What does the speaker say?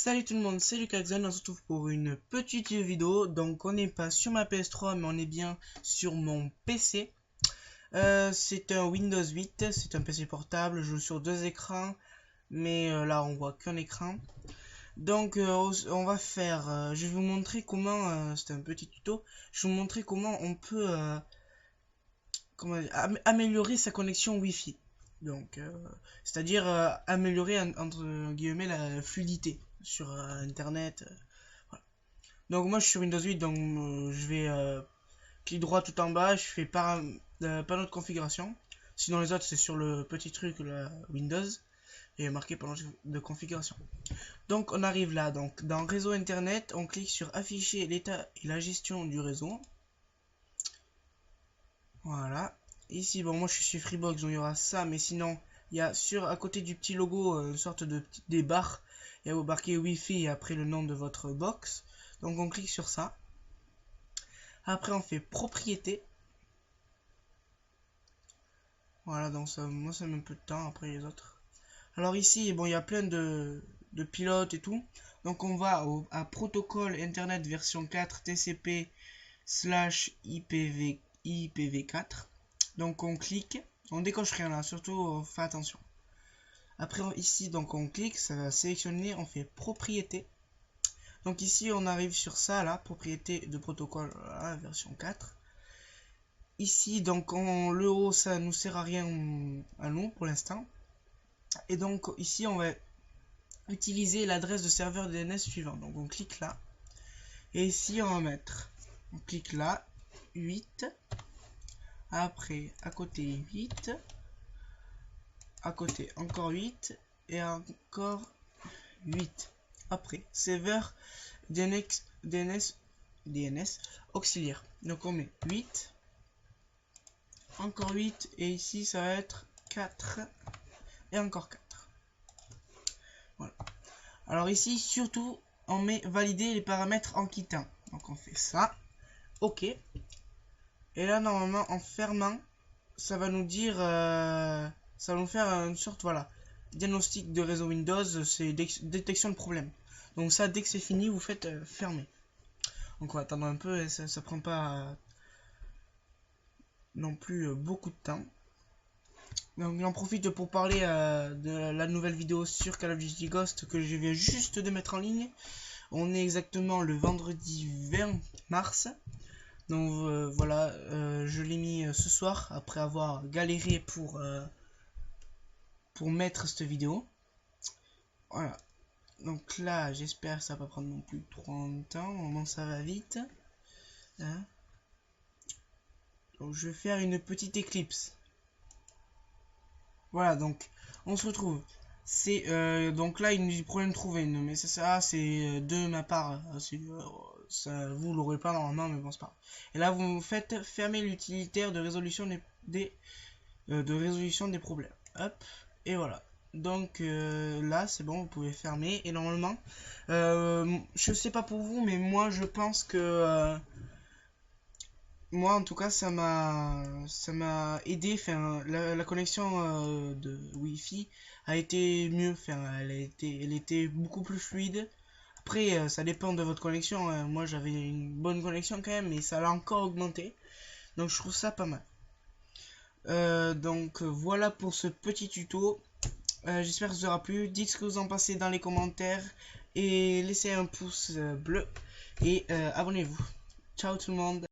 Salut tout le monde, c'est Lucaxon, on se retrouve pour une petite vidéo. Donc on n'est pas sur ma PS3 mais on est bien sur mon PC. C'est un Windows 8, c'est un PC portable, je joue sur deux écrans. Mais là on voit qu'un écran. Donc on va faire, je vais vous montrer comment, c'est un petit tuto. Je vais vous montrer comment on peut améliorer sa connexion Wi-Fi. Donc c'est-à-dire améliorer entre guillemets la fluidité sur internet. Voilà. Donc moi je suis sur Windows 8, donc je vais clic droit tout en bas, je fais panneau de configuration. Sinon les autres c'est sur le petit truc là, Windows, et marqué panneau de configuration. Donc on arrive là, donc dans réseau internet, on clique sur afficher l'état et la gestion du réseau. Voilà. Ici bon moi je suis sur Freebox, donc il y aura ça, mais sinon il y a à côté du petit logo une sorte de des barres. Il y a marqué Wi-Fi et après le nom de votre box. Donc on clique sur ça. Après on fait propriété. Voilà, donc ça, moi ça met un peu de temps après les autres. Alors ici bon il y a plein de pilotes et tout. Donc on va à protocole internet version 4 TCP /IPv IPv4. Donc on clique, on décoche rien là, surtout fait attention. Après ici donc on clique, ça va sélectionner, on fait propriété. Donc ici on arrive sur ça là, propriété de protocole, voilà, version 4. Ici donc le haut ça nous sert à rien à nous pour l'instant. Et donc ici on va utiliser l'adresse de serveur DNS suivant. Donc on clique là. Et ici on va mettre, on clique là, 8. Après à côté 8. À côté encore 8. Et encore 8. Après serveur DNS auxiliaire. Donc on met 8. Encore 8. Et ici ça va être 4. Et encore 4. Voilà. Alors ici surtout on met valider les paramètres en quittant. Donc on fait ça. OK. Et là normalement en fermant, ça va nous dire ça va nous faire une sorte, voilà, diagnostic de réseau Windows, c'est détection de problème. Donc ça, dès que c'est fini, vous faites fermer. Donc on va attendre un peu, et ça prend pas non plus beaucoup de temps. Donc j'en profite pour parler de la nouvelle vidéo sur Call of Duty Ghost que je viens juste de mettre en ligne. On est exactement le vendredi 20 mars. Donc voilà, je l'ai mis ce soir après avoir galéré pour mettre cette vidéo. Voilà. Donc là, j'espère que ça va pas prendre non plus trop longtemps. Au moment ça va vite. Hein. Donc je vais faire une petite éclipse. Voilà, donc on se retrouve. C'est donc là il nous dit problème trouvé. Non, mais ça c'est de ma part. Ça vous l'aurez pas normalement, mais bon c'est pas grave. Et là vous faites fermer l'utilitaire de résolution des problèmes. Hop, et voilà. Donc là c'est bon, vous pouvez fermer. Et normalement, je sais pas pour vous, mais moi je pense que moi en tout cas ça m'a aidé. Enfin, la connexion de Wi-Fi a été mieux. Enfin, elle était beaucoup plus fluide. Après ça dépend de votre connexion, hein. Moi j'avais une bonne connexion quand même, mais ça l'a encore augmenté. Donc je trouve ça pas mal. Donc voilà pour ce petit tuto. J'espère que ça vous aura plu. Dites ce que vous en pensez dans les commentaires. Et laissez un pouce bleu. Et abonnez-vous. Ciao tout le monde.